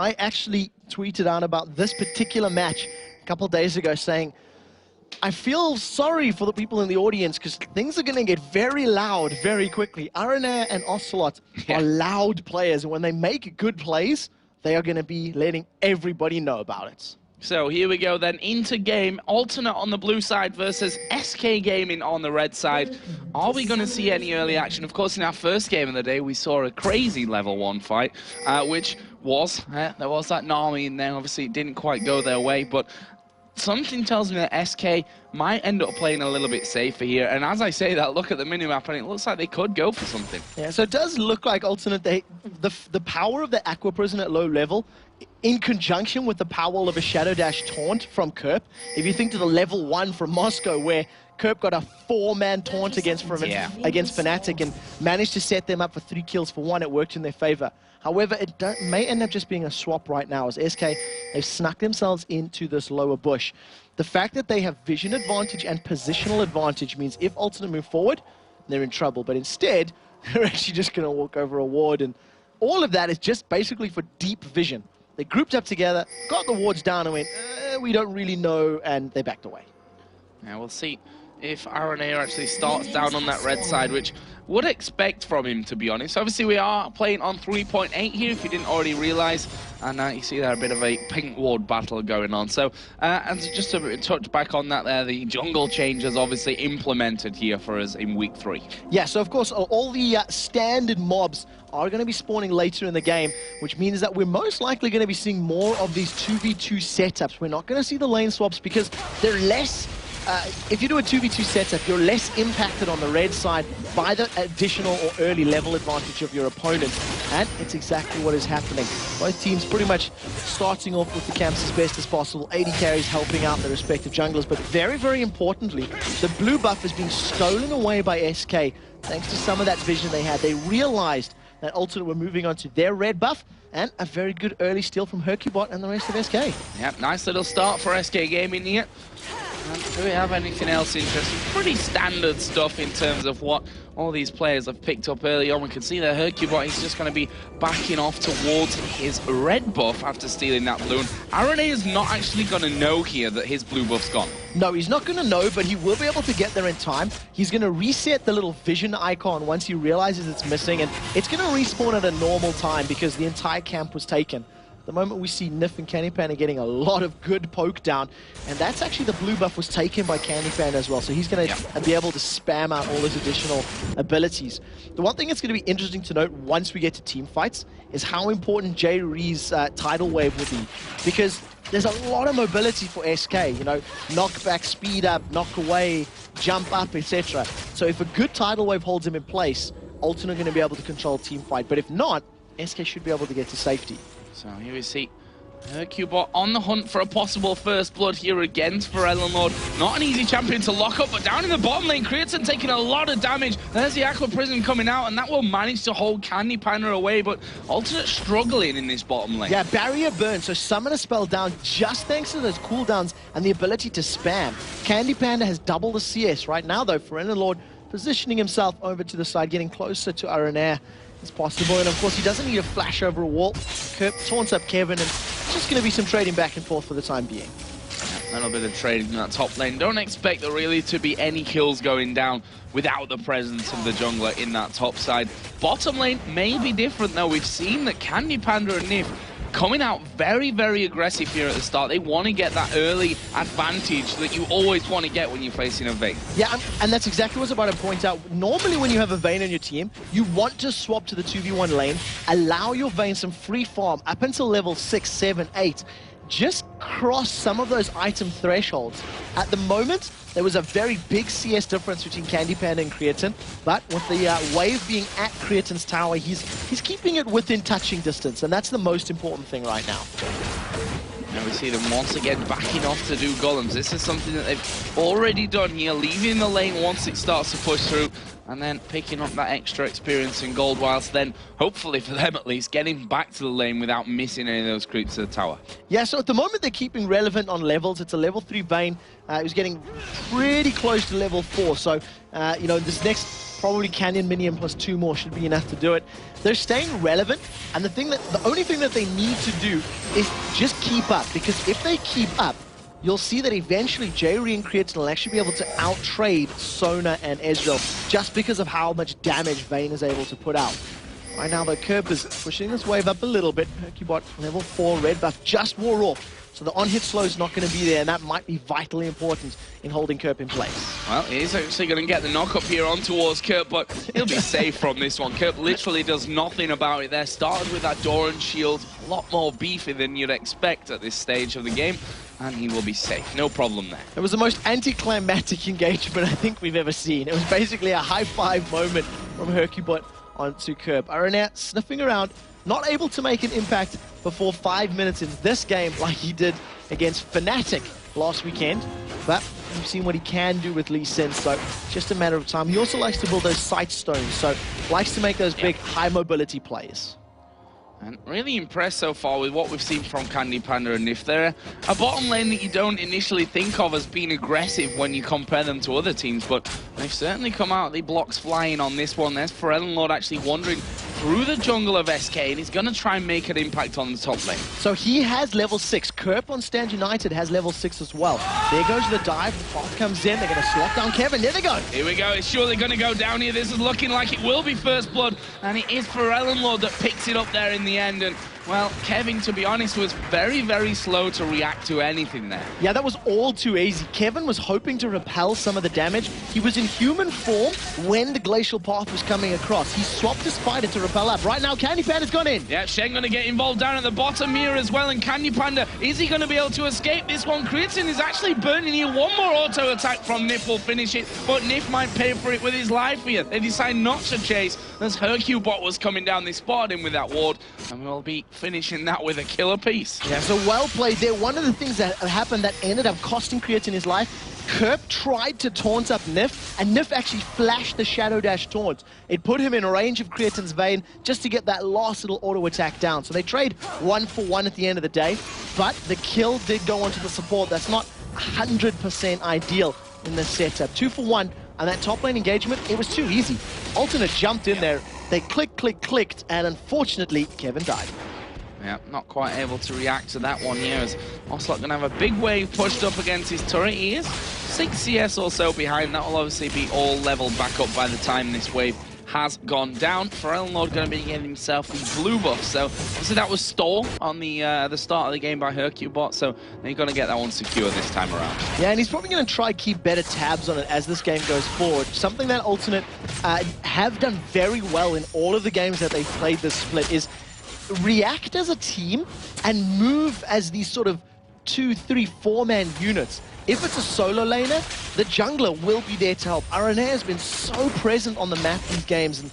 I actually tweeted out about this particular match a couple of days ago saying, I feel sorry for the people in the audience because things are going to get very loud very quickly. Arenair and Ocelot are loud players, and when they make good plays, they are going to be letting everybody know about it. So here we go then, into game, Alternate on the blue side versus SK Gaming on the red side. Are we going to see any early action? Of course, in our first game of the day, we saw a crazy level 1 fight, which was, there was that Nami in there. Obviously, it didn't quite go their way, but something tells me that SK might end up playing a little bit safer here. And as I say that, look at the minimap, and it looks like they could go for something. Yeah, so it does look like Alternate, the power of the Aqua Prison at low level, in conjunction with the power of a Shadow Dash taunt from Kerp. If you think to the level 1 from Moscow, where Kerp got a 4-man taunt against Fnatic and managed to set them up for 3 kills for 1, it worked in their favor. However, it may end up just being a swap right now, as SK, they've snuck themselves into this lower bush. The fact that they have vision advantage and positional advantage means if Alternate move forward, they're in trouble. But instead, they're actually just going to walk over a ward, and all of that is just basically for deep vision. They grouped up together, got the wards down, and went, we don't really know, and they backed away. Yeah, we'll see if Arenair actually starts down on that red side, which would expect from him, to be honest. Obviously, we are playing on 3.8 here, if you didn't already realize. And you see there a bit of a pink ward battle going on. So, and just to touch back on that there, the jungle changes obviously implemented here for us in week 3. Yeah, so of course, all the standard mobs are going to be spawning later in the game, which means that we're most likely going to be seeing more of these 2v2 setups. We're not going to see the lane swaps because they're less... if you do a 2v2 setup, you're less impacted on the red side by the additional or early level advantage of your opponent. And it's exactly what is happening. Both teams pretty much starting off with the camps as best as possible. 80 carries helping out their respective junglers. But very, very importantly, the blue buff is being stolen away by SK thanks to some of that vision they had. They realized that Alternate were moving on to their red buff, and a very good early steal from Hercubot and the rest of SK. Yep, nice little start for SK Gaming here. Do we have anything else interesting? Pretty standard stuff in terms of what all these players have picked up early on. We can see that Hercubot is just going to be backing off towards his red buff after stealing that balloon. Arenair is not actually going to know here that his blue buff's gone. No, he's not going to know, but he will be able to get there in time. He's going to reset the little vision icon once he realizes it's missing, and it's going to respawn at a normal time because the entire camp was taken. The moment we see Nif and Candy Panda getting a lot of good poke down, and that's actually the blue buff was taken by Candy Panda as well, so he's going to be able to spam out all his additional abilities. The one thing that's going to be interesting to note once we get to team fights is how important Jay Ree's tidal wave will be, because there's a lot of mobility for SK, you know, knock back, speed up, knock away, jump up, etc. So if a good tidal wave holds him in place, Alternate are going to be able to control team fight, but if not, SK should be able to get to safety. So here we see Hercubot on the hunt for a possible first blood here against for Lord. Not an easy champion to lock up, but down in the bottom lane, Creatine taking a lot of damage. There's the Aqua Prison coming out, and that will manage to hold Candy Panda away, but Alternate struggling in this bottom lane. Yeah, barrier burn, so summon a spell down just thanks to those cooldowns and the ability to spam. Candy Panda has double the CS right now, though. For Lord positioning himself over to the side, getting closer to Arenair as possible, and of course he doesn't need a flash over a wall. Kerp taunts up Kevin, and it's just going to be some trading back and forth for the time being. A little bit of trading in that top lane. Don't expect there really to be any kills going down without the presence of the jungler in that top side. Bottom lane may be different though. We've seen that Candy Panda and Nif coming out very, very aggressive here at the start. They want to get that early advantage that you always want to get when you're facing a Vayne. Yeah, and that's exactly what I was about to point out. Normally when you have a Vayne on your team, you want to swap to the 2v1 lane, allow your Vayne some free farm up until level 6, 7, 8. Just cross some of those item thresholds. At the moment, there was a very big CS difference between Candy Panda and Creatine, but with the wave being at Creatine's tower, he's keeping it within touching distance, and that's the most important thing right now. Now we see them once again backing off to do golems. This is something that they've already done here, leaving the lane once it starts to push through. and then picking up that extra experience in gold, whilst then, hopefully for them at least, getting back to the lane without missing any of those creeps to the tower. Yeah, so at the moment they're keeping relevant on levels. It's a level 3 Vayne. He was getting pretty close to level 4, so, you know, this next probably Canyon Minion plus 2 more should be enough to do it. They're staying relevant, and the only thing that they need to do is just keep up, because if they keep up, you'll see that eventually J-Re and Creatin will actually be able to out-trade Sona and Ezreal just because of how much damage Vayne is able to put out. Right now, though, Kerp is pushing this wave up a little bit. Hercubot, level 4, red buff just wore off. So the on-hit slow is not going to be there, and that might be vitally important in holding Kerp in place. Well, he's actually going to get the knock-up here on towards Kerp, but he'll be safe from this one. Kerp literally does nothing about it there. Started with that Doran shield, a lot more beefy than you'd expect at this stage of the game, and he will be safe. No problem there. It was the most anticlimactic engagement I think we've ever seen. It was basically a high-five moment from Hercubot onto Kerp. Aranea sniffing around, not able to make an impact before 5 minutes in this game like he did against Fnatic last weekend. But we've seen what he can do with Lee Sin, so just a matter of time. He also likes to build those sight stones, so likes to make those big high mobility plays. And really impressed so far with what we've seen from Candy Panda and Nif. They're a bottom lane that you don't initially think of as being aggressive when you compare them to other teams, but they've certainly come out the blocks flying on this one. There's Lord actually wandering through the jungle of SK, and he's going to try and make an impact on the top lane. So he has level 6. Kerp on Stand United has level 6 as well. There goes the dive. The bot comes in. They're going to slot down Kevin. There they go. Here we go. It's surely going to go down here. This is looking like it will be first blood, and it is Lord that picks it up there in the end. And well, Kevin, to be honest, was very, very slow to react to anything there. Yeah, that was all too easy. Kevin was hoping to repel some of the damage. He was in human form when the glacial path was coming across. He swapped his spider to repel up. Right now, Candy Panda's gone in. Yeah, Shen going to get involved down at the bottom here as well. And Candy Panda, is he going to be able to escape this one? Creatin is actually burning here. One more auto attack from Nif will finish it, but Nif might pay for it with his life here. They decide not to chase as Hercubot was coming down. They spotted him with that ward, and we'll be finishing that with a killer piece. Yeah, so well played there. One of the things that happened that ended up costing Creatin his life, Kerp tried to taunt up Nif, and Nif actually flashed the Shadow Dash taunt. It put him in range of Creatin's Vayne just to get that last little auto attack down. So they trade 1-for-1 at the end of the day, but the kill did go onto the support. That's not 100% ideal in this setup. 2-for-1, and that top lane engagement, it was too easy. Alternate jumped in there. They clicked, and unfortunately, Kevin died. Yeah, not quite able to react to that one here, as Ocelot going to have a big wave pushed up against his turret. He is 6 CS or so behind. That will obviously be all leveled back up by the time this wave has gone down. Lord going to be getting himself the blue buff. So that was stole on the start of the game by Hercubot, so they're going to get that one secure this time around. Yeah, and he's probably going to try keep better tabs on it as this game goes forward. Something that Alternate have done very well in all of the games that they've played this split is react as a team and move as these sort of 2, 3, 4-man units. If it's a solo laner, the jungler will be there to help. Aranea has been so present on the map these games and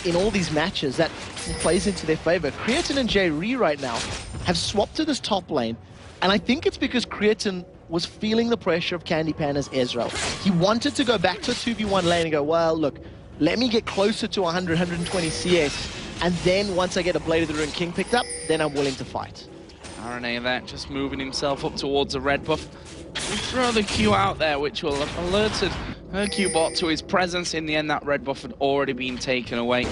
in all these matches that plays into their favor. Creatin and J-Re right now have swapped to this top lane, and I think it's because Creatin was feeling the pressure of Candy Panda's Ezreal. He wanted to go back to a 2v1 lane and go, well, look, let me get closer to 100, 120 CS, and then once I get a Blade of the Rune King picked up, then I'm willing to fight. Aranea there, just moving himself up towards a red buff. We throw the Q out there, which will have alerted Hercubot to his presence. In the end, that red buff had already been taken away.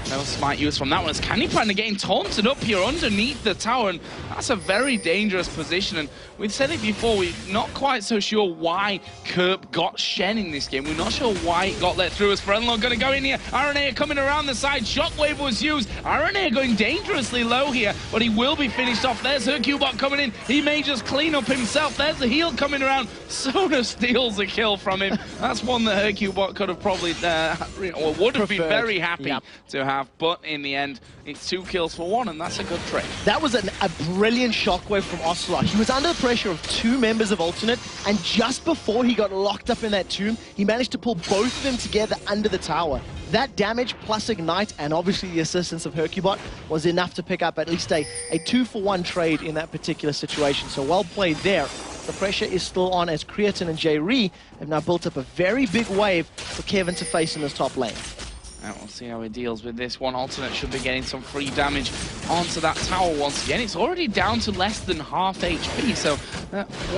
No smart use from that one. As Candy Panda getting taunted up here underneath the tower, and that's a very dangerous position. And we've said it before, we're not quite so sure why Kerp got Shen in this game. We're not sure why it got let through. As Lord going to go in here. Aranea coming around the side. Shockwave was used. Aranea going dangerously low here, but he will be finished off. There's Hercubot coming in. He may just clean up himself. There's the heal coming around. Sona steals a kill from him. That's one that Hercubot could have probably, or would have been very happy to have. But in the end, it's 2 kills for 1, and that's a good trade. That was a brilliant shockwave from Ocelot. He was under the pressure of 2 members of Alternate, and just before he got locked up in that tomb, he managed to pull both of them together under the tower. That damage plus Ignite, and obviously the assistance of Hercubot, was enough to pick up at least a 2-for-1 trade in that particular situation. So well played there. The pressure is still on as Creatin and J-Re have now built up a very big wave for Kevin to face in this top lane. And we'll see how he deals with this one. Alternate should be getting some free damage onto that tower once again. It's already down to less than half HP, so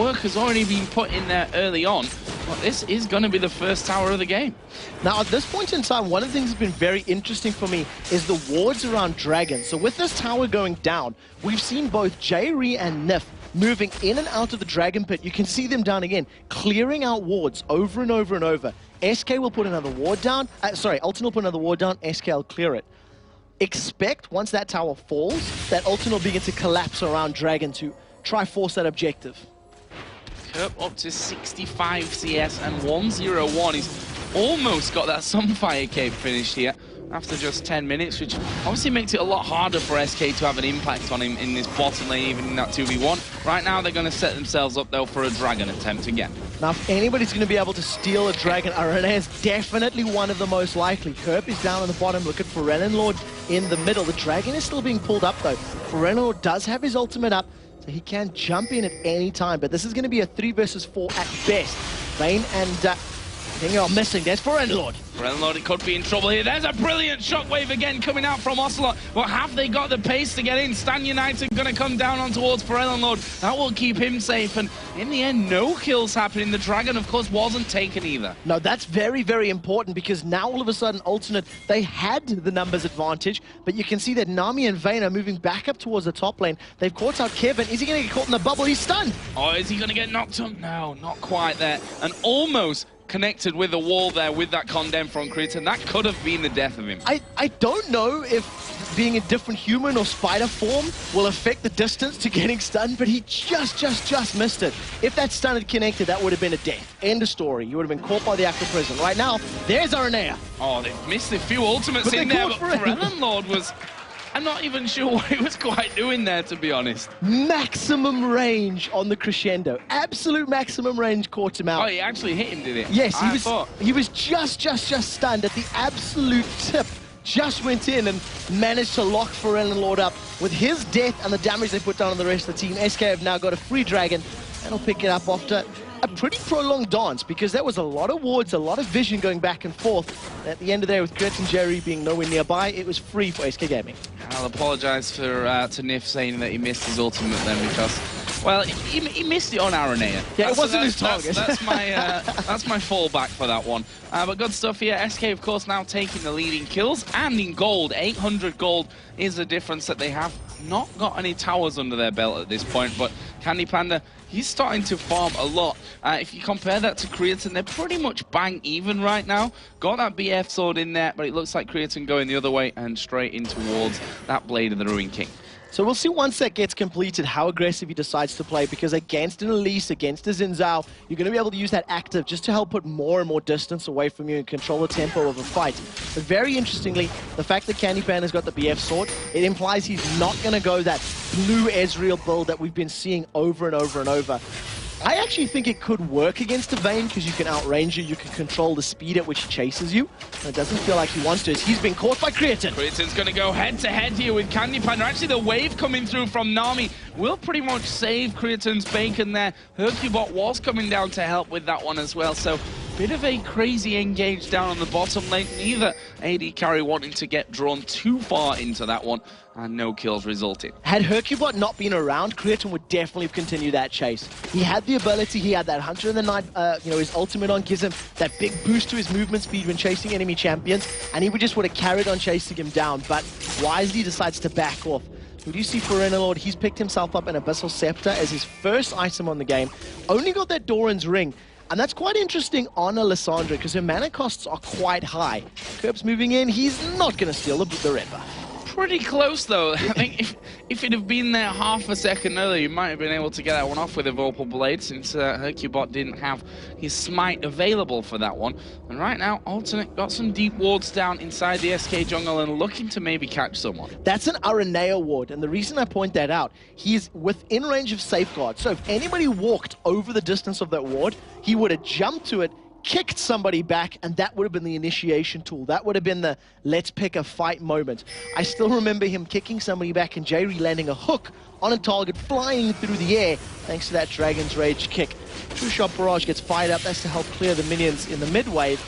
work has already been put in there early on. But this is going to be the first tower of the game. Now, at this point in time, one of the things that's been very interesting for me is the wards around Dragon. So with this tower going down, we've seen both J-Re and Nif moving in and out of the Dragon Pit. You can see them down again, clearing out wards over and over and over. SK will put another ward down. Ultimate will put another ward down. SK will clear it. Expect, once that tower falls, that Ultimate will begin to collapse around Dragon to try force that objective. Kerp up to 65 CS and 101. He's almost got that Sunfire Cape finished here after just 10 minutes, which obviously makes it a lot harder for SK to have an impact on him in this bottom lane, even in that 2v1. Right now, they're going to set themselves up, though, for a Dragon attempt again. Now, if anybody's going to be able to steal a Dragon, Arena is definitely one of the most likely. Kerp is down on the bottom, looking for Lord in the middle. The Dragon is still being pulled up, though. Lord does have his ultimate up, so he can jump in at any time, but this is going to be a 3 versus 4 at best. Vayne and King are missing. There's Lord. Lord, it could be in trouble here. There's a brilliant shockwave again coming out from Ocelot. But have they got the pace to get in? Stan United going to come down on towards Lord. That will keep him safe. And in the end, no kills happening. The Dragon, of course, wasn't taken either. No, that's very, very important because now all of a sudden, Alternate, they had the numbers advantage, but you can see that Nami and Vayne are moving back up towards the top lane. They've caught out Kevin. Is he going to get caught in the bubble? He's stunned. Oh, is he going to get knocked up? No, not quite there. And almost connected with the wall there with that condemn from Kriton. That could have been the death of him. I don't know if being a different human or spider form will affect the distance to getting stunned, but he just missed it. If that stun had connected, that would have been a death. End of story. You would have been caught by the active prison. Right now, there's Aranea. Oh, they've missed a few ultimates in there, but Lord was... I'm not even sure what he was quite doing there, to be honest. Maximum range on the crescendo. Absolute maximum range caught him out. Oh, he actually hit him, did it? Yes, he was just stunned at the absolute tip. Just went in and managed to lock Lord up. With his death and the damage they put down on the rest of the team, SK have now got a free Dragon, and will pick it up after a pretty prolonged dance, because there was a lot of wards, a lot of vision going back and forth. At the end of the day, with Kurt and Jerry being nowhere nearby, it was free for SK Gaming. I'll apologise for to Nif saying that he missed his ultimate then, because, well, he missed it on Aranea. Yeah, it wasn't his target. That's my fallback for that one. But good stuff here. SK, of course, now taking the lead in kills and in gold. 800 gold is the difference that they have. Not got any towers under their belt at this point, but Candy Panda, he's starting to farm a lot. If you compare that to Kriton, they're pretty much bang even right now. Got that BF sword in there, but it looks like Kriton going the other way and straight in towards that Blade of the Ruined King. So we'll see once that gets completed how aggressive he decides to play, because against an Elise, against a Xin Zhao, you're going to be able to use that active just to help put more and more distance away from you and control the tempo of a fight. But very interestingly, the fact that Candy Panda's got the BF sword, it implies he's not going to go that blue Ezreal build that we've been seeing over and over and over. I actually think it could work against a Vayne, because you can outrange you, you can control the speed at which he chases you. And it doesn't feel like he wants to. He's been caught by Kriton. Kriton's going to go head-to-head here with Candy Panda. Actually, the wave coming through from Nami will pretty much save Kriton's bacon there. Hercubot was coming down to help with that one as well, so bit of a crazy engage down on the bottom lane. Neither AD carry wanting to get drawn too far into that one, and no kills resulted. Had Hercubot not been around, Kriton would definitely continue that chase. He had the ability, he had that Hunter in the Night, his ultimate on gives him that big boost to his movement speed when chasing enemy champions, and he would just would have carried on chasing him down, but wisely decides to back off. Who do you see for Lord? He's picked himself up an Abyssal Scepter as his first item on the game. Only got that Doran's Ring. And that's quite interesting on Alessandra, because her mana costs are quite high. Kerp's moving in, he's not going to steal the Ripper. Pretty close, though. I think if it had been there half a second earlier, you might have been able to get that one off with a Vorpal Blade, since Hercubot didn't have his smite available for that one. And right now, Alternate got some deep wards down inside the SK jungle and looking to maybe catch someone. That's an Aranea ward, and the reason I point that out, he's within range of Safeguard. So if anybody walked over the distance of that ward, he would have jumped to it, kicked somebody back, and that would have been the initiation tool. That would have been the let's pick a fight moment. I still remember him kicking somebody back and J-Re landing a hook on a target, flying through the air, thanks to that Dragon's Rage kick. True Shot Barrage gets fired up. That's to help clear the minions in the mid wave.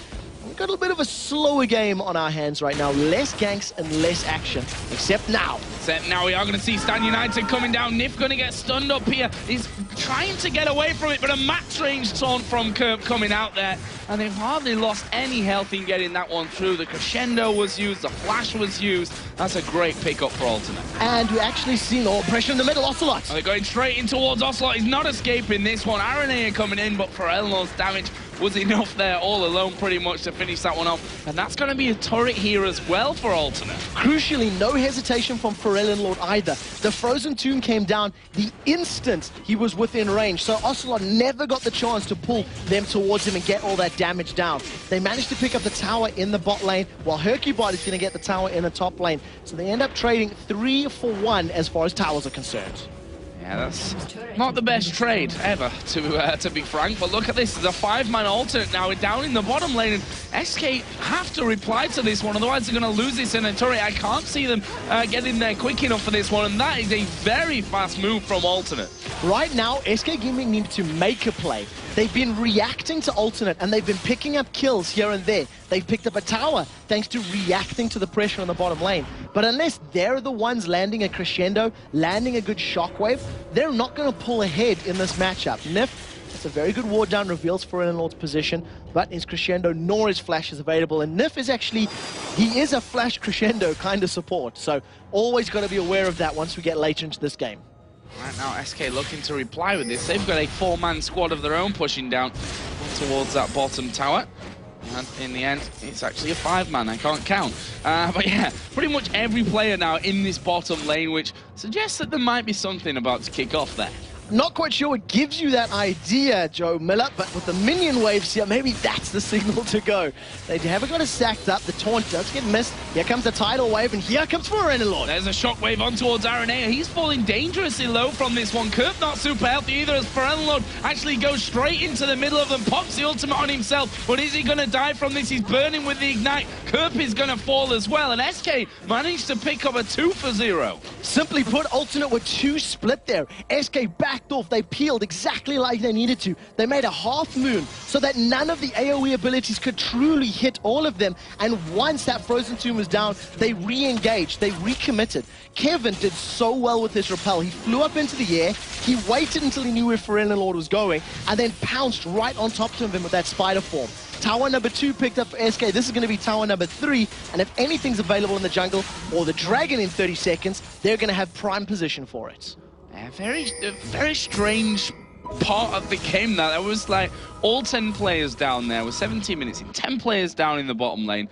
We've got a bit of a slower game on our hands right now. Less ganks and less action, except now. Except now we are going to see Stan United coming down. Nif going to get stunned up here. He's trying to get away from it, but a max range taunt from Kerp coming out there. And they've hardly lost any health in getting that one through. The crescendo was used, the flash was used. That's a great pickup for Alternate. And we actually see more pressure in the middle. Ocelot. And they're going straight in towards Ocelot. He's not escaping this one. Aranea coming in, but for Eleanor's damage was enough there all alone pretty much to finish that one off. And that's going to be a turret here as well for Alternate. Crucially, no hesitation from Pharrell Lord either. The Frozen Tomb came down the instant he was within range, so Ocelot never got the chance to pull them towards him and get all that damage down. They managed to pick up the tower in the bot lane, while Hercubot is going to get the tower in the top lane. So they end up trading 3 for 1 as far as towers are concerned. Yeah, that's not the best trade ever, to be frank. But look at this, the 5-man Alternate now. We're down in the bottom lane, and SK have to reply to this one, otherwise they're going to lose this in a turret. I can't see them getting there quick enough for this one, and that is a very fast move from Alternate. Right now, SK Gaming need to make a play. They've been reacting to Alternate, and they've been picking up kills here and there. They've picked up a tower thanks to reacting to the pressure on the bottom lane. But unless they're the ones landing a crescendo, landing a good shockwave, they're not going to pull ahead in this matchup. Nif, it's a very good ward down, reveals Pharrell Lord's position, but his crescendo nor his flash is available. And Nif is actually, he is a flash crescendo kind of support. So always got to be aware of that once we get later into this game. Right now, SK looking to reply with this. They've got a 4-man squad of their own pushing down towards that bottom tower. And in the end, it's actually a 5-man, I can't count. But yeah, pretty much every player now in this bottom lane, which suggests that there might be something about to kick off there. Not quite sure what gives you that idea, Joe Miller, but with the minion waves here, maybe that's the signal to go. They haven't got it stacked up. The taunt does get missed. Here comes the tidal wave, and here comes Pharrell Lord. There's a shockwave on towards Aranea. He's falling dangerously low from this one. Kerp not super healthy either, as Pharrell Lord actually goes straight into the middle of them, pops the ultimate on himself. But is he going to die from this? He's burning with the ignite. Kerp is going to fall as well, and SK managed to pick up a 2 for 0. Simply put, Alternate were 2 split there. SK backed off. They peeled exactly like they needed to. They made a half moon so that none of the AoE abilities could truly hit all of them. And once that Frozen Tomb was down, they re-engaged. They recommitted. Kevin did so well with his rappel. He flew up into the air. He waited until he knew where Pharrell Lord was going and then pounced right on top of him with that spider form. Tower number 2 picked up for SK. This is going to be tower number 3. And if anything's available in the jungle or the dragon in 30 seconds, they're going to have prime position for it. Yeah, very strange part of the game now. There was like all 10 players down there with 17 minutes in, 10 players down in the bottom lane.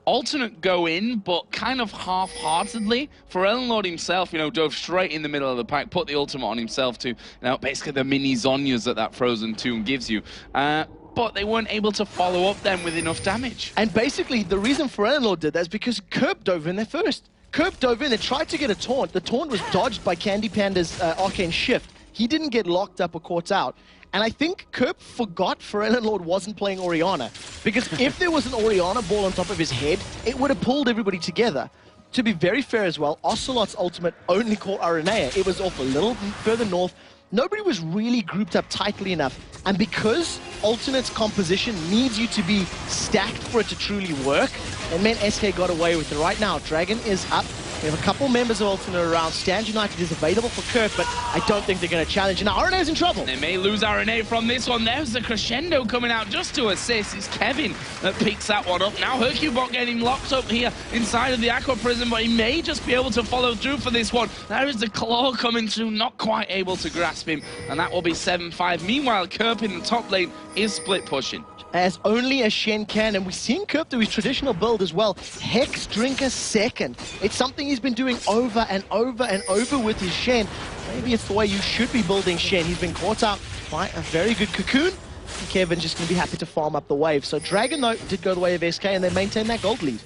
Alternate go in, but kind of half-heartedly. Pharrell Lord himself, dove straight in the middle of the pack, put the ultimate on himself to, basically the mini Zonyas that Frozen Tomb gives you. But they weren't able to follow up then with enough damage. And basically, the reason Pharrell Lord did that is because Kerp dove in there first. Kerp dove in and tried to get a taunt. The taunt was dodged by Candy Panda's Arcane Shift. He didn't get locked up or caught out. And I think Kerp forgot Pharrell Lord wasn't playing Orianna. Because if there was an Orianna ball on top of his head, it would have pulled everybody together. To be very fair as well, Ocelot's ultimate only caught Aranea. It was off a little further north. Nobody was really grouped up tightly enough. And because Alternate's composition needs you to be stacked for it to truly work, it meant SK got away with it. Right now, Dragon is up. We have a couple members of Alternate around. Stand United is available for Kerp, but I don't think they're going to challenge. And now Arena's in trouble. They may lose Aranea from this one. There's the crescendo coming out just to assist. It's Kevin that picks that one up. Now Hercubot getting locked up here inside of the Aqua Prison, but he may just be able to follow through for this one. There is the claw coming through, not quite able to grasp him, and that will be 7-5. Meanwhile, Kerp in the top lane is split pushing. As only a Shen can, and we've seen Kerp do his traditional build as well. Hex Drinker second. It's something he's been doing over and over and over with his Shen. Maybe it's the way you should be building Shen. He's been caught out by a very good Cocoon. And Kevin's just going to be happy to farm up the wave. So Dragon, though, did go the way of SK, and they maintain that gold lead.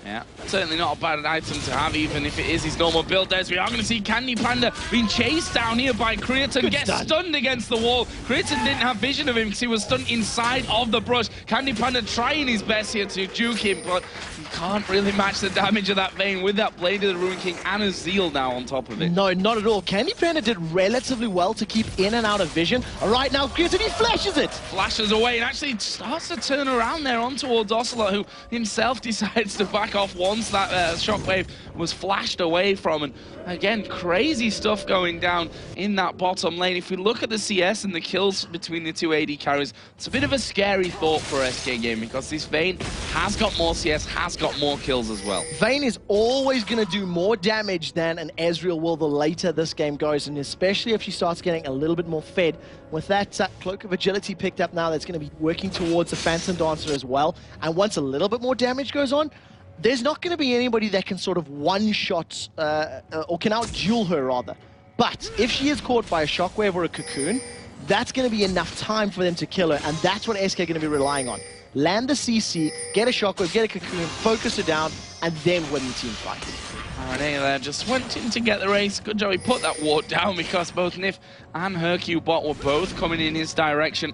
Yeah, certainly not a bad item to have, even if it is his normal build. There's we are going to see Candy Panda being chased down here by Creaton, gets stunned against the wall. Creaton didn't have vision of him because he was stunned inside of the brush. Candy Panda trying his best here to juke him, but he can't really match the damage of that Vayne with that Blade of the Ruin King and a Zeal now on top of it. No, not at all. Candy Panda did relatively well to keep in and out of vision. Right now, Creaton, he flashes it! Flashes away and actually starts to turn around there on towards Ocelot, who himself decides to back off once that shockwave was flashed away from. And again, crazy stuff going down in that bottom lane. If we look at the CS and the kills between the two AD carries, it's a bit of a scary thought for SK Gaming because this Vayne has got more CS, has got more kills as well. Vayne is always going to do more damage than an Ezreal will the later this game goes, and especially if she starts getting a little bit more fed. With that Cloak of Agility picked up now, that's going to be working towards the Phantom Dancer as well. And once a little bit more damage goes on, there's not going to be anybody that can sort of one-shot, or can out-duel her, rather. But if she is caught by a Shockwave or a Cocoon, that's going to be enough time for them to kill her, and that's what SK are going to be relying on. Land the CC, get a Shockwave, get a Cocoon, focus her down, and then win the team fight. RNA there just went in to get the race. Good job he put that ward down because both Nif and Hercubot were both coming in his direction.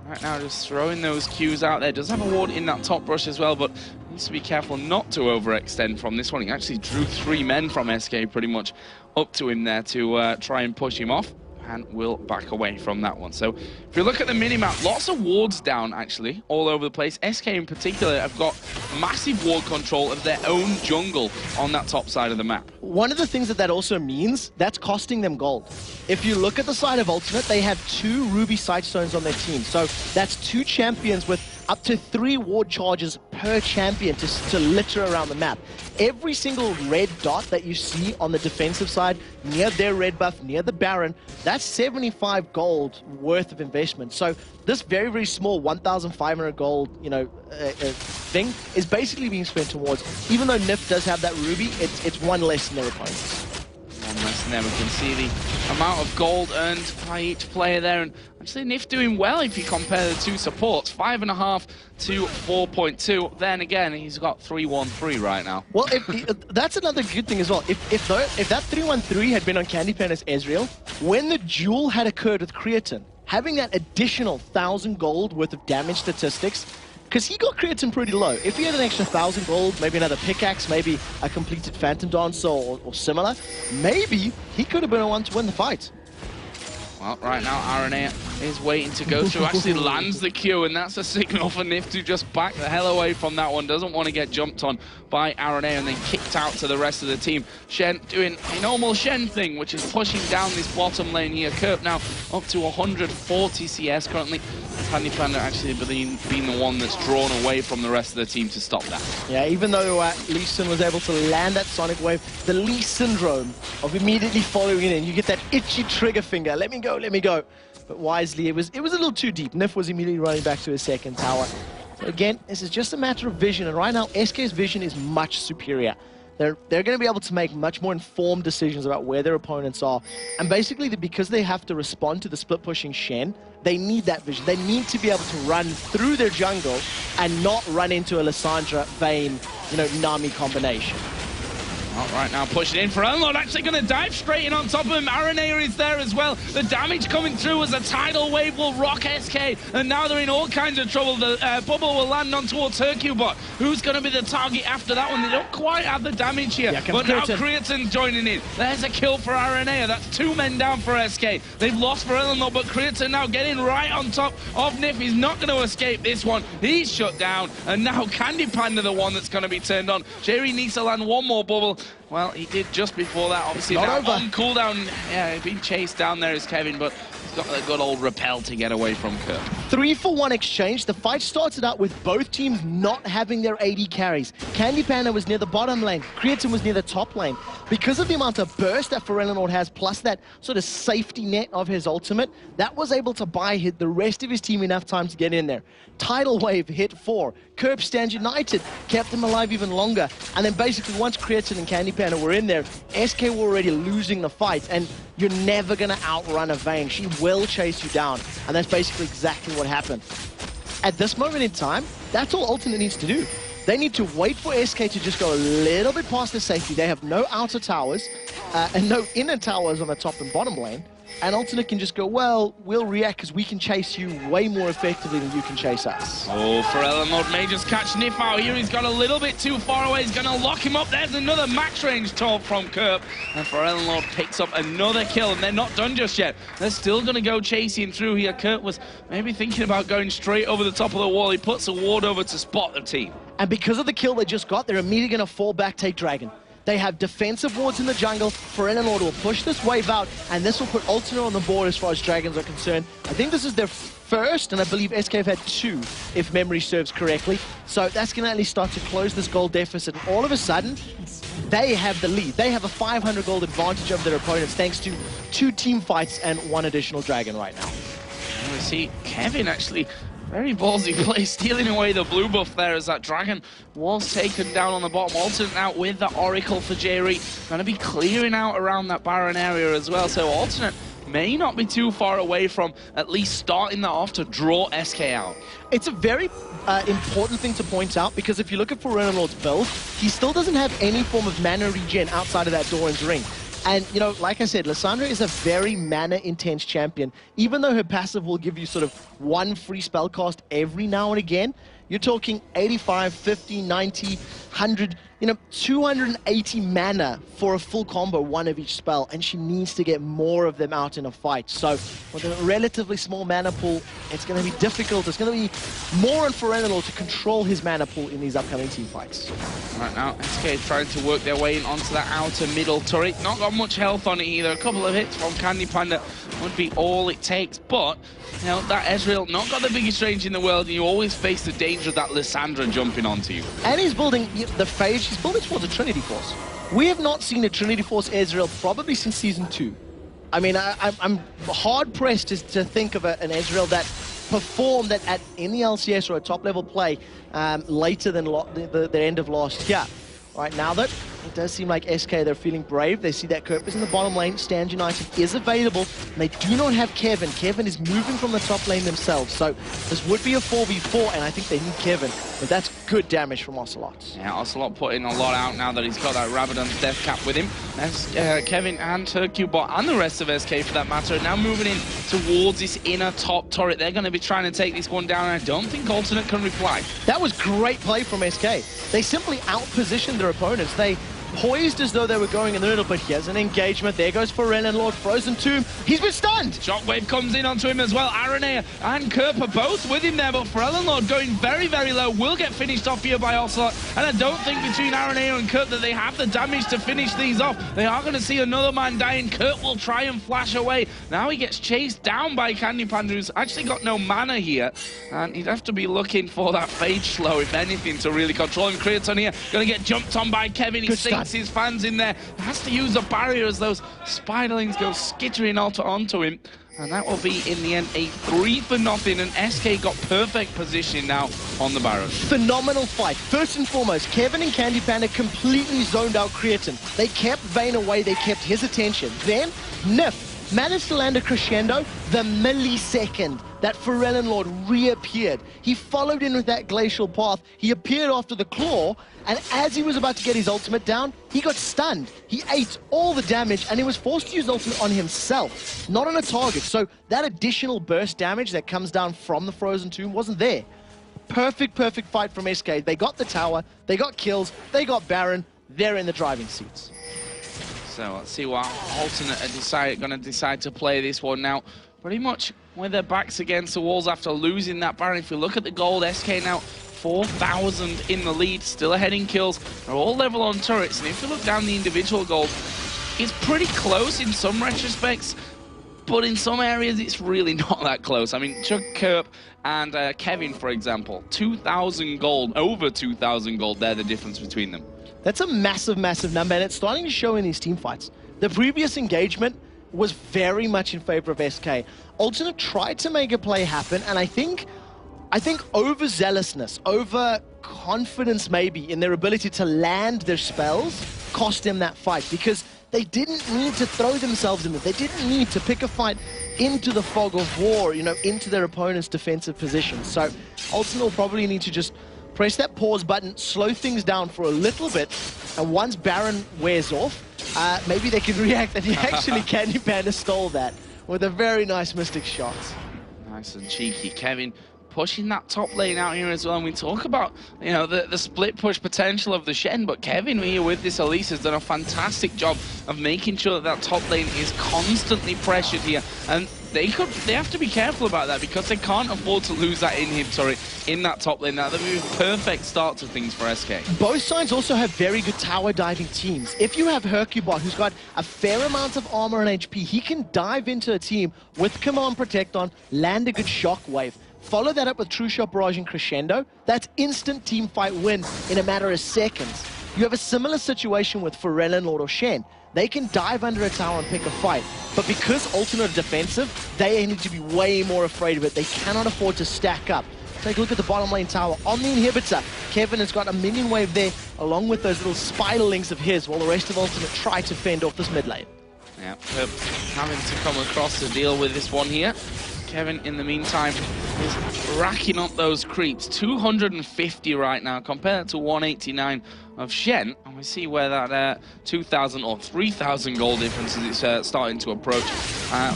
Right now just throwing those Qs out there. Does have a ward in that top brush as well, but needs to be careful not to overextend from this one. He actually drew 3 men from SK pretty much up to him there to try and push him off, and will back away from that one. So if you look at the minimap, lots of wards down actually all over the place. SK in particular have got massive ward control of their own jungle on that top side of the map. One of the things that also means, that's costing them gold. If you look at the side of Ultimate, they have 2 Ruby Sightstones on their team. So that's 2 champions with up to 3 ward charges per champion to litter around the map. Every single red dot that you see on the defensive side, near their red buff, near the Baron, that's 75 gold worth of investment. So this very, very small 1,500 gold, thing is basically being spent towards, even though Nif does have that Ruby, it's 1 less than their opponents. One less than them. We can see the amount of gold earned by each player there, and actually Nif doing well if you compare the 2 supports, 5.5 to 4.2. Then again, he's got 3-1-3 right now. Well, that's another good thing as well. If that 3-1-3 had been on Candy Panda's Ezreal, when the duel had occurred with Creaton, having that additional 1,000 gold worth of damage statistics, because he got Creaton pretty low. If he had an extra 1,000 gold, maybe another pickaxe, maybe a completed Phantom Dancer or similar, maybe he could have been the one to win the fight. Well, right now, RNA is waiting to go through, actually lands the Q, and that's a signal for Nif to just back the hell away from that one. Doesn't want to get jumped on by RNA and then kicked out to the rest of the team. Shen doing a normal Shen thing, which is pushing down this bottom lane here. Kerp now up to 140 CS currently. Candy Panda actually being the one that's drawn away from the rest of the team to stop that. Yeah, even though Lee Sin was able to land that Sonic Wave, the Lee syndrome of immediately following it in. You get that itchy trigger finger. Let me go, let me go. But wisely, it was a little too deep. Nif was immediately running back to his second tower. So again, this is just a matter of vision, and right now SK's vision is much superior. They're going to be able to make much more informed decisions about where their opponents are. And basically, because they have to respond to the split-pushing Shen, they need that vision. They need to be able to run through their jungle and not run into a Lissandra, Vayne, Nami combination. Well, right now pushing in for Unload, actually going to dive straight in on top of him. Aranea is there as well. The damage coming through as a tidal wave will rock SK, and now they're in all kinds of trouble. The bubble will land on towards Hercubot. Who's going to be the target after that one? They don't quite have the damage here, but now Creaton joining in. There's a kill for Aranea. That's 2 men down for SK. They've lost for Eleanor, but Creaton now getting right on top of Nif. He's not going to escape this one. He's shut down, and now Candy Panda the one that's going to be turned on. Jerry needs to land one more bubble. Well, he did just before that, obviously. Now on cooldown, yeah, being chased down there is Kevin, but he's got a good old repel to get away from Kerp. 3-for-1 exchange. The fight started out with both teams not having their AD carries. Candy Panda was near the bottom lane. Creaton was near the top lane. Because of the amount of burst that Ferenlinord has, plus that sort of safety net of his ultimate, that was able to buy the rest of his team enough time to get in there. Tidal Wave hit 4. Kerp stands united, kept him alive even longer. And then basically once Creaton and Candy Panda were in there, SK were already losing the fight. And you're never going to outrun a Vayne. She will chase you down. And that's basically exactly what happened. At this moment in time, that's all Ultimate needs to do. They need to wait for SK to just go a little bit past their safety. They have no outer towers and no inner towers on the top and bottom lane. And Alternate can just go, well, we'll react because we can chase you way more effectively than you can chase us. Oh, Forellenlord may just catch Nif out here. He's got a little bit too far away. He's going to lock him up. There's another max range taunt from Kerp. And Forellenlord picks up another kill, and they're not done just yet. They're still going to go chasing through here. Kerp was maybe thinking about going straight over the top of the wall. He puts a ward over to spot the team. And because of the kill they just got, they're immediately going to fall back, take Dragon. They have defensive wards in the jungle. Forellenlord will push this wave out, and this will put Alternate on the board as far as Dragons are concerned. I think this is their first, and I believe SK have had 2, if memory serves correctly. So that's going to at least start to close this gold deficit. And all of a sudden, they have the lead. They have a 500 gold advantage over their opponents, thanks to 2 team fights and 1 additional Dragon right now. And we see Kevin actually... very ballsy play, stealing away the blue buff there as that Dragon was taken down on the bottom. Alternate out with the Oracle for Jerry. Going to be clearing out around that Baron area as well. So Alternate may not be too far away from at least starting that off to draw SK out. It's a very important thing to point out, because if you look at Forellenlord's build, he still doesn't have any form of mana regen outside of that Doran's ring. And, you know, like I said, Lissandra is a very mana-intense champion. Even though her passive will give you sort of 1 free spell cast every now and again, you're talking 85, 50, 90, 100, you know, 280 mana for a full combo, 1 of each spell, and she needs to get more of them out in a fight. So with a relatively small mana pool, it's going to be difficult. It's going to be more on Forellenlord to control his mana pool in these upcoming team fights. Right now, SK trying to work their way in onto that outer middle turret. Not got much health on it either. A couple of hits from Candy Panda would be all it takes, but you know, that Ezreal not got the biggest range in the world, and you always face the danger of that Lissandra jumping onto you. And he's building the phase, he's building towards a Trinity Force. We have not seen a Trinity Force Ezreal probably since Season 2. I mean, I'm hard-pressed to think of an Ezreal that performed at any LCS or a top-level play later than the end of last year. Right now, though, it does seem like SK, they're feeling brave. They see that Kerp is in the bottom lane. Stand United is available. And they do not have Kevin. Kevin is moving from the top lane themselves. So this would be a 4v4, and I think they need Kevin. But that's good damage from Ocelot. Yeah, Ocelot putting a lot out now that he's got that Rabadon's death cap with him. As Kevin and Hercubot and the rest of SK, for that matter, are now moving in towards this inner top turret. They're going to be trying to take this one down, and I don't think Alternate can reply. That was great play from SK. They simply outpositioned their opponents. They poised as though they were going in the middle, but here's an engagement. There goes Forellenlord, Frozen Tomb. He's been stunned. Shockwave comes in onto him as well. Aranea and Kerp are both with him there, but Forellenlord going very, very low. Will get finished off here by Ocelot, and I don't think between Aranea and Kerp that they have the damage to finish these off. They are going to see another man dying. Kerp will try and flash away. Now he gets chased down by Candy Panda, who's actually got no mana here, and he'd have to be looking for that Phage slow, if anything, to really control him. Creaton here going to get jumped on by Kevin. He sinks his fans in there. Has to use a barrier as those spiderlings go skittering onto him. And that will be, in the end, a 3-0, and SK got perfect position now on the Baron. Phenomenal fight. First and foremost, Kevin and Candy Panda completely zoned out Creaton. They kept Vayne away, they kept his attention. Then, Nif managed to land a crescendo the millisecond that Forellenlord reappeared. He followed in with that glacial path. He appeared after the claw, and as he was about to get his ultimate down, he got stunned. He ate all the damage, and he was forced to use ultimate on himself, not on a target. So that additional burst damage that comes down from the Frozen Tomb wasn't there. Perfect fight from SK. They got the tower, they got kills, they got Baron. They're in the driving seats. So let's see what Alternate are going to decide to play this one now. Pretty much with their backs against the walls after losing that Baron. If you look at the gold, SK now 4,000 in the lead, still ahead in kills. They're all level on turrets, and if you look down the individual gold, it's pretty close in some retrospects, but in some areas it's really not that close. I mean, Chuck Kerp and Kevin, for example, 2,000 gold, over 2,000 gold, they're the difference between them. That's a massive number, and it's starting to show in these team fights. The previous engagement was very much in favor of SK. Alternate tried to make a play happen, and I think overzealousness, overconfidence maybe in their ability to land their spells cost them that fight, because they didn't need to throw themselves in it. They didn't need to pick a fight into the fog of war, you know, into their opponent's defensive position. So Alternate will probably need to just press that pause button, slow things down for a little bit, and once Baron wears off, maybe they can react that he actually Candy Panda stole that with a very nice Mystic shot. Nice and cheeky. Kevin pushing that top lane out here as well. And we talk about, you know, the split push potential of the Shen, but Kevin here with this Elise has done a fantastic job of making sure that top lane is constantly pressured here. And they have to be careful about that because they can't afford to lose that inhibitor in that top lane. That would be a perfect start to things for SK. Both sides also have very good tower diving teams. If you have Hercubot, who's got a fair amount of armor and HP, he can dive into a team with Command Protect on, land a good shockwave. Follow that up with True Shot Barrage and Crescendo. That's instant team fight win in a matter of seconds. You have a similar situation with Pharrell, Lord or Shen. They can dive under a tower and pick a fight. But because alternate are defensive, they need to be way more afraid of it. They cannot afford to stack up. Take a look at the bottom lane tower. On the inhibitor, Kevin has got a minion wave there, along with those little spider links of his, while the rest of Ultimate try to fend off this mid lane. Yeah, having to come across to deal with this one here. Kevin, in the meantime, is racking up those creeps. 250 right now, compared to 189 of Shen. And we see where that 2,000 or 3,000 gold difference is starting to approach,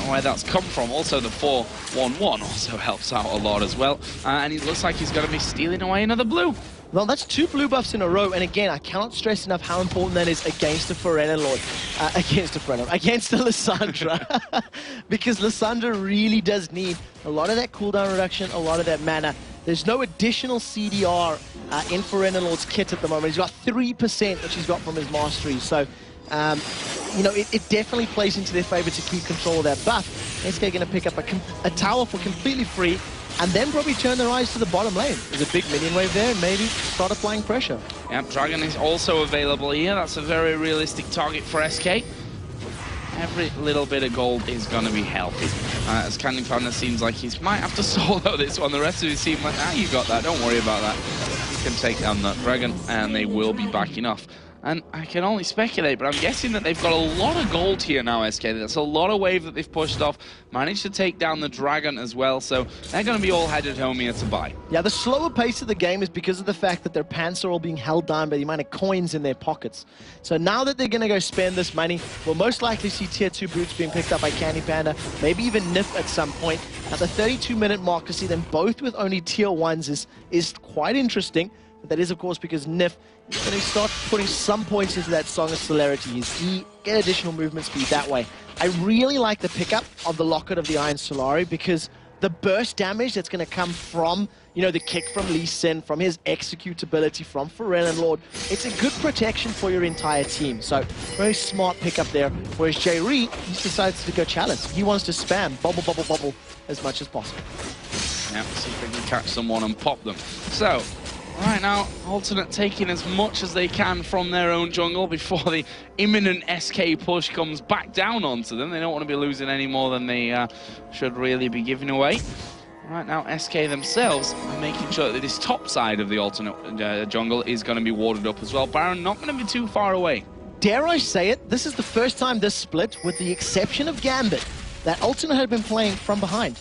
where that's come from. Also, the 4-1-1 also helps out a lot as well. And it looks like he's going to be stealing away another blue. Well, that's 2 blue buffs in a row, and again, I cannot stress enough how important that is against the Pharrell Lord. Against the Lissandra. Because Lissandra really does need a lot of that cooldown reduction, a lot of that mana. There's no additional CDR in Pharrell Lord's kit at the moment. He's got 3% which he's got from his mastery, so you know, it definitely plays into their favor to keep control of that buff. SK going to pick up a tower for completely free, and then probably turn their eyes to the bottom lane. There's a big minion wave there, and maybe start applying pressure. Yep, Dragon is also available here. That's a very realistic target for SK. Every little bit of gold is going to be healthy. As Candy Panda seems like he might have to solo this one. The rest of his team like, you got that, don't worry about that. You can take down that Dragon, and they will be backing off. And I can only speculate, but I'm guessing that they've got a lot of gold here now, SK. That's a lot of wave that they've pushed off. Managed to take down the Dragon as well, so they're going to be all headed home here to buy. Yeah, the slower pace of the game is because of the fact that their pants are all being held down by the amount of coins in their pockets. So now that they're going to go spend this money, we'll most likely see tier 2 boots being picked up by Candy Panda, maybe even Nif at some point. At the 32-minute mark, to see them both with only tier 1s is quite interesting. But that is, of course, because Nif is going to start putting some points into that Song of Celerity. He get additional movement speed that way. I really like the pickup of the Locket of the Iron Solari because the burst damage that's going to come from, you know, the kick from Lee Sin, from his executability, from Pharrell Lord, it's a good protection for your entire team. So, very smart pickup there. Whereas J-Ree, he decides to go challenge. He wants to spam bubble, bubble, bubble as much as possible. Yeah, see if we can catch someone and pop them. So, right now, Alternate taking as much as they can from their own jungle before the imminent SK push comes back down onto them. They don't want to be losing any more than they should really be giving away. Right now, SK themselves are making sure that this top side of the Alternate jungle is going to be warded up as well. Baron not going to be too far away. Dare I say it, this is the first time this split, with the exception of Gambit, that Alternate had been playing from behind.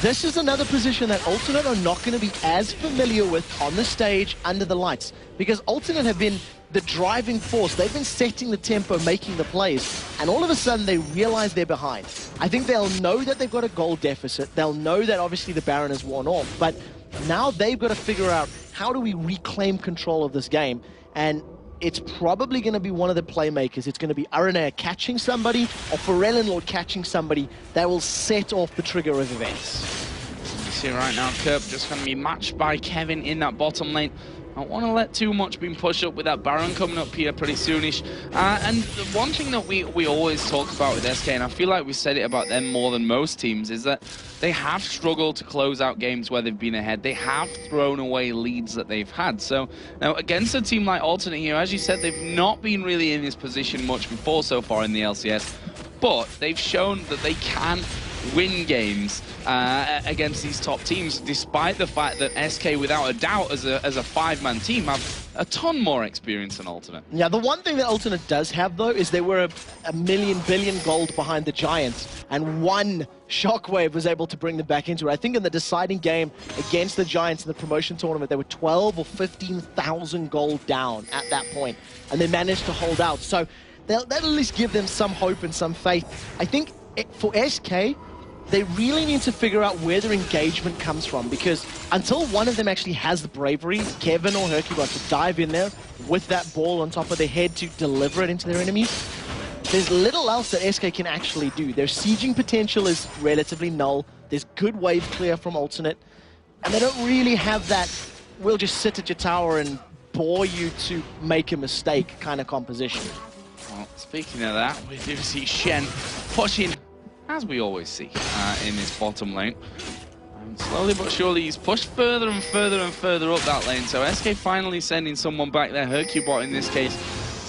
This is another position that Alternate are not going to be as familiar with on the stage under the lights, because Alternate have been the driving force. They've been setting the tempo, making the plays, and all of a sudden they realize they're behind. I think they'll know that they've got a goal deficit. They'll know that obviously the Baron has worn off, but now they've got to figure out how do we reclaim control of this game, and it's probably going to be one of the playmakers. It's going to be Aranea catching somebody or Pharrell Lord catching somebody that will set off the trigger of events. You see right now, Kerp just going to be matched by Kevin in that bottom lane. I don't want to let too much being pushed up with that Baron coming up here pretty soonish. And the one thing that we always talk about with SK, and I feel like we said it about them more than most teams, is that they have struggled to close out games where they've been ahead. They have thrown away leads that they've had. So now against a team like Alternate here, as you said, they've not been really in this position much before so far in the LCS, but they've shown that they can win games against these top teams, despite the fact that SK, without a doubt, as a five-man team, have a ton more experience than Alternate. Yeah, the one thing that Alternate does have, though, is they were a million billion gold behind the Giants, and one Shockwave was able to bring them back into it. I think in the deciding game against the Giants in the promotion tournament, they were 12 or 15,000 gold down at that point, and they managed to hold out. So that'll at least give them some hope and some faith. I think for SK, they really need to figure out where their engagement comes from, because until one of them actually has the bravery, Kevin or Hercubot, to dive in there with that ball on top of their head to deliver it into their enemies, there's little else that SK can actually do. Their sieging potential is relatively null. There's good wave clear from Alternate, and they don't really have that, we'll just sit at your tower and bore you to make a mistake kind of composition. Well, speaking of that, we do see Shen pushing, as we always see, in this bottom lane. And slowly but surely he's pushed further and further and further up that lane. So SK finally sending someone back there, Hercubot in this case,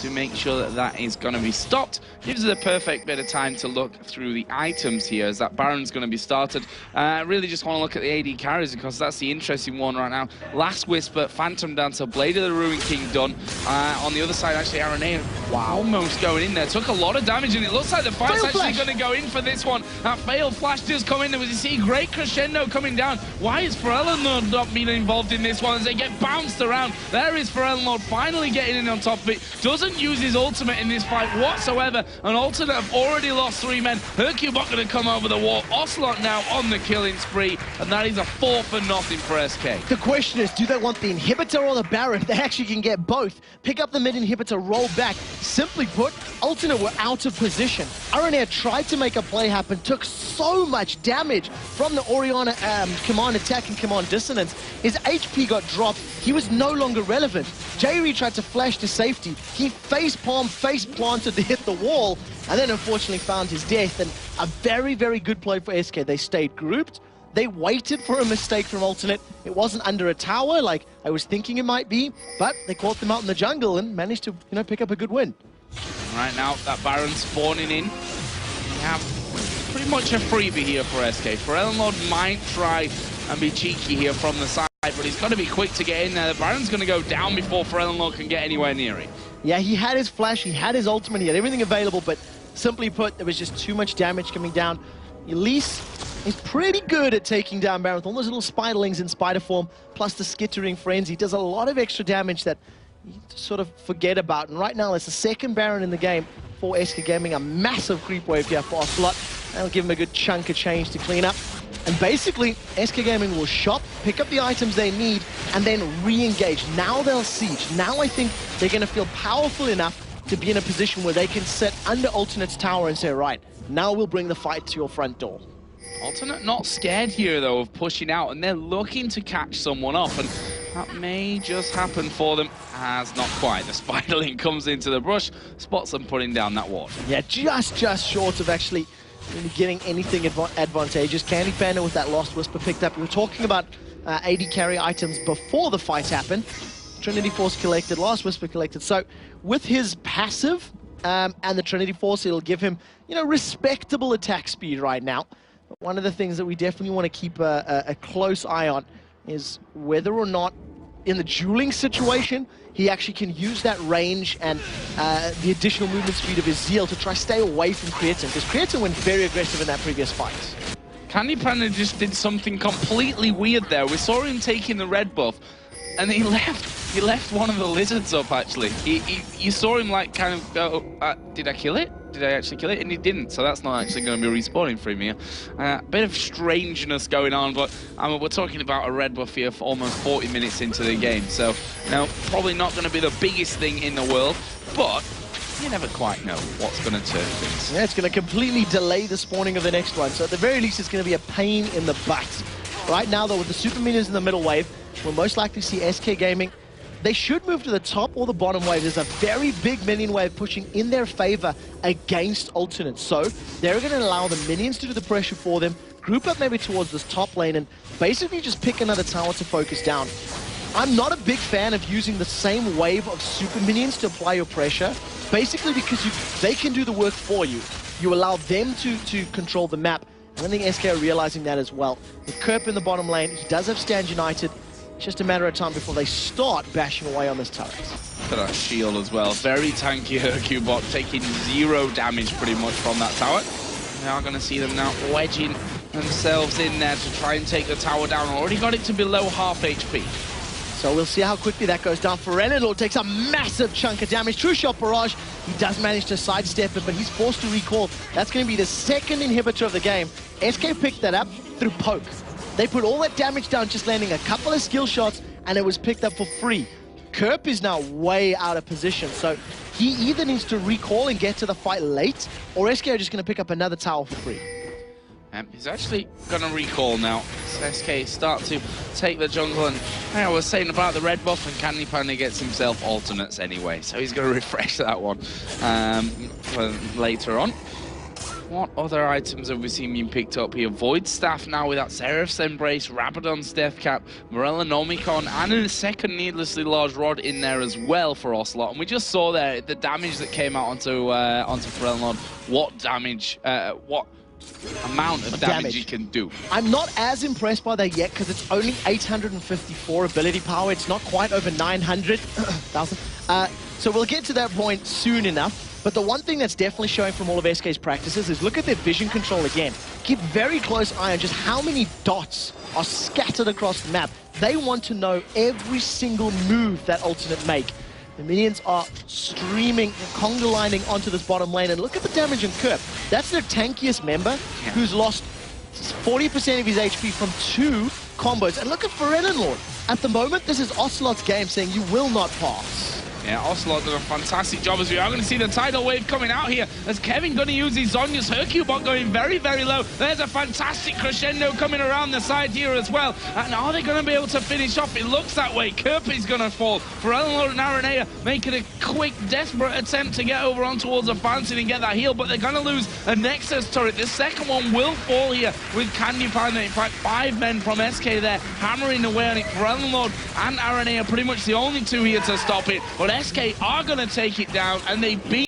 to make sure that that is going to be stopped. Gives us a perfect bit of time to look through the items here as that Baron's going to be started. Really just want to look at the AD carries because that's the interesting one right now. Last Whisper, Phantom Dancer, Blade of the Ruined King done. On the other side, actually, Aranea, wow, almost going in there. Took a lot of damage, and it looks like the fight's actually going to go in for this one. That failed flash does come in there. We see great crescendo coming down. Why is Forellenlord not being involved in this one as they get bounced around? There is Forellenlord finally getting in on top of it. Doesn't use his ultimate in this fight whatsoever. An Alternate have already lost 3 men. Hercubot going to come over the wall. Ocelot now on the killing spree, and that is a 4 for nothing for SK. The question is, do they want the inhibitor or the Baron? They actually can get both. Pick up the mid inhibitor, roll back. Simply put, Alternate were out of position. Aranea tried to make a play happen, took so much damage from the Orianna command attack and command dissonance. His HP got dropped. He was no longer relevant. J-Re tried to flash to safety. He face planted to hit the wall, and then unfortunately found his death. And a very, very good play for SK. They stayed grouped. They waited for a mistake from Alternate. It wasn't under a tower like I was thinking it might be, but they caught them out in the jungle and managed to, pick up a good win. Right now, that Baron spawning in. We have pretty much a freebie here for SK. Forellenlord might try and be cheeky here from the side, but he's got to be quick to get in there. The Baron's going to go down before Forellenlord can get anywhere near it. Yeah, he had his flash, he had his ultimate, he had everything available, but simply put, there was just too much damage coming down. Elise is pretty good at taking down Baron with all those little spiderlings in spider form, plus the skittering frenzy. Does a lot of extra damage that you sort of forget about. And right now, it's the second Baron in the game for SK Gaming, a massive creep wave here for Ocelot. That'll give him a good chunk of change to clean up. And basically, SK Gaming will shop, pick up the items they need, and then re-engage. Now they'll siege. Now I think they're going to feel powerful enough to be in a position where they can sit under Alternate's tower and say, right, now we'll bring the fight to your front door. Alternate not scared here, though, of pushing out, and they're looking to catch someone off, and that may just happen for them, as not quite. The Spiderling comes into the brush, spots them putting down that ward. Yeah, just short of actually really getting anything advantageous. Candy Panda with that Lost Whisper picked up. We were talking about AD carry items before the fight happened. Trinity Force collected, Lost Whisper collected. So with his passive and the Trinity Force, it'll give him, respectable attack speed right now. But one of the things that we definitely want to keep a close eye on is whether or not in the dueling situation, he actually can use that range and the additional movement speed of his Zeal to try stay away from Creatine, because Creatine went very aggressive in that previous fight. Candy Panda just did something completely weird there. We saw him taking the red buff, and he left one of the lizards up, actually. You saw him, kind of go, did I kill it? Did I actually kill it? And he didn't, so that's not actually going to be respawning for him here. A bit of strangeness going on, but we're talking about a red buff here for almost 40 minutes into the game, so probably not going to be the biggest thing in the world, but you never quite know what's going to turn things. Yeah, it's going to completely delay the spawning of the next one, so at the very least it's going to be a pain in the butt. Right now, though, with the super minions in the middle wave, we'll most likely see SK Gaming. They should move to the top or the bottom wave. There's a very big minion wave pushing in their favor against Alternate. So they're going to allow the minions to do the pressure for them, group up maybe towards this top lane, and basically just pick another tower to focus down. I'm not a big fan of using the same wave of super minions to apply your pressure, basically because they can do the work for you. You allow them to control the map. And I think SK are realizing that as well. With Kerp in the bottom lane, he does have Stand United. It's just a matter of time before they start bashing away on this turret. Look at that shield as well. Very tanky Hercubot, taking 0 damage pretty much from that tower. We are going to see them now wedging themselves in there to try and take the tower down. Already got it to below half HP. So we'll see how quickly that goes down. Lord takes a massive chunk of damage. True Shot Barrage, he does manage to sidestep it, but he's forced to recall. That's going to be the second inhibitor of the game. SK picked that up through poke. They put all that damage down, just landing a couple of skill shots, and it was picked up for free. Kerp is now way out of position, so he either needs to recall and get to the fight late, or SK are just going to pick up another tower for free. He's actually going to recall now. So SK start to take the jungle, and I was saying about the red buff, and Candy Panda gets himself alternates anyway, so he's going to refresh that one for later on. What other items have we seen being picked up here? Void Staff now with that Seraph's Embrace, Rabadon's Death Cap, Morellonomicon, and a second needlessly large rod in there as well for Ocelot. And we just saw there the damage that came out onto Morellon. What damage, what amount of damage he can do. I'm not as impressed by that yet because it's only 854 ability power. It's not quite over 900,000. So we'll get to that point soon enough. But the one thing that's definitely showing from all of SK's practices is look at their vision control again. Keep very close eye on just how many dots are scattered across the map. They want to know every single move that Alternate make. The minions are streaming, conga lining onto this bottom lane, and look at the damage in Kerp. That's their tankiest member who's lost 40% of his HP from 2 combos. And look at Lord. At the moment, this is Ocelot's game saying you will not pass. Yeah, Ocelot does a fantastic job as we are going to see the tidal wave coming out here as Kevin going to use his Zhonya's Hercubot going very, very low. There's a fantastic crescendo coming around the side here as well. And are they going to be able to finish off? It looks that way. Kirby's going to fall. Morellon and Aranea making a quick, desperate attempt to get over on towards a Fountain and get that heal, but they're going to lose a Nexus turret. The second one will fall here with Candy Panda. In fact, 5 men from SK there hammering away on it. Morellon and Aranea are pretty much the only 2 here to stop it. But SK are going to take it down, and they beat